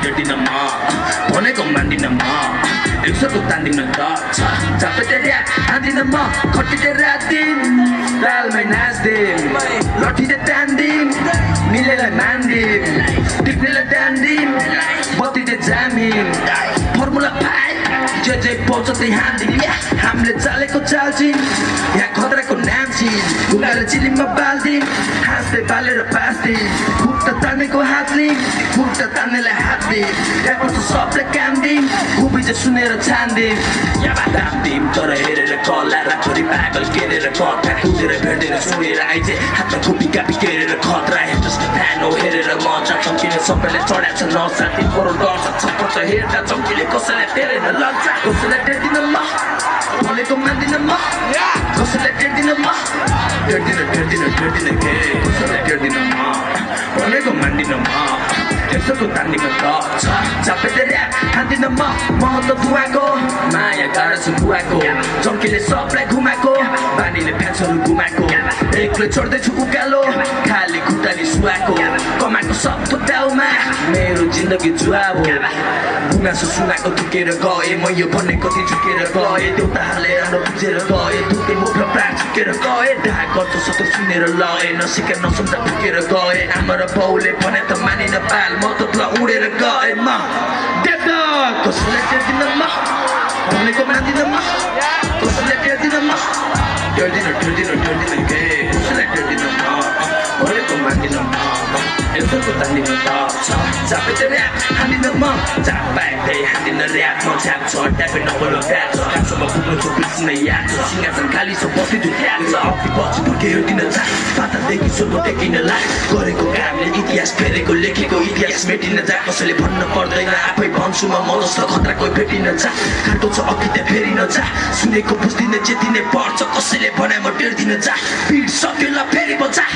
टेर्दिन म भनेको मान्दिन म एकसोको तान्दिन त चापेटे ऱ्याप हान्दिन म खटिटे रातिन तालमै नाच्दिम लठीले तान्दिम मिलेर मान्दिम टिप्नेलाई तान्दिम बत्तीले जामिम फर्मुला फाइभ जे पाउँछ त्यही हान्दिम हामीले चालेको चाल्छिन् यहाँ खतराको नाम छिन् ढुङ्गाले चिलिममा बाल्दिम हाँस्दै बालेर पास्दिम खुट्टा तानेको हातले खुट्टा तान्नेलाई हातदिम यहाँ पर्छ सबलाई कामदिम खुबी चाहिँ सुनेर छान्दिम यहाँ दामदिम तर हेरेर कल्ला रातभरि पागल केरेर कथा कुदेर भेटेर सुनेर आइजे हातमा खुबी कापी केरेर खतरा हेर्छस् फ्यानो हेरेर मजा चम्किने सबैले चढाएको छ नसा 3 करोड गर्छ छप्पछ हेर्दा चम्किले कसैलाई टेरेर लन्छ कसैलाई टेर्दिन म भनेको मान्दिन म कसैलाई टेर्दिन म टेर्दिन के कसैलाई टेर्दिन म भनेको मान्दिन म त्यसको तान्दिन त चापेटे ऱ्याप हान्दिन म त बुवाको माया गाड्छु बुवाको चम्कीले सबलाई घुमाएको बानीले फ्यान्सहरू घुमाएको एक्लै चढ्दैछु उकालो खाली खुट्टाले सुहाएको कमाएको सब थोटाउमा मेरो जिन्दगी जुवा हो गुनासो सुनाएको थुकेर गए म यो भन्ने कति झुकेर गए देउताहरूले राम्रो बुझेर गए थुके मुख र प्राण झुकेर गए ढाक गर्छ सतो सुनेर लए नसिकेर नसुन्दा फुकेर गए आमा र बाउले भने त मानिन बाल म त उडेर गए म देख्दा कसैलाई टेर्दिन म भनेको मान्दिन म कसैलाई टेर्दिन म टेर्दिन के कसैलाई टेर्दिन म भनेको मान्दिन म यसको तान्दिन त चापेटे ऱ्याप हान्दिन म चाप बाइकदै हान्दिन ऱ्याप म छ्याप छ ट्यापे नबोलो फ्याट छ कान्छोमा पुग्नु छ बिर्सिन याद छ सिंहासन खाली छ बस्ती दुख्याक छ अघि पछि फुर्के हेर्दिन जा पातादेखि सोध्नु टेकिन लाग गरेको कामले इतिहास फेरेको लेखेको इतिहास मेटिन जा कसैले भन्न पर्दैन आफै भन्छु म जस्तो खतरा कोही भेटिन जा खाटो छ अघि त्यहाँ फेरिन जा सुनेको बुझ्दिन चेतिने पर्छ कसैले भने म टेर्दिन जा पिड सक्यो ल फेरि बजा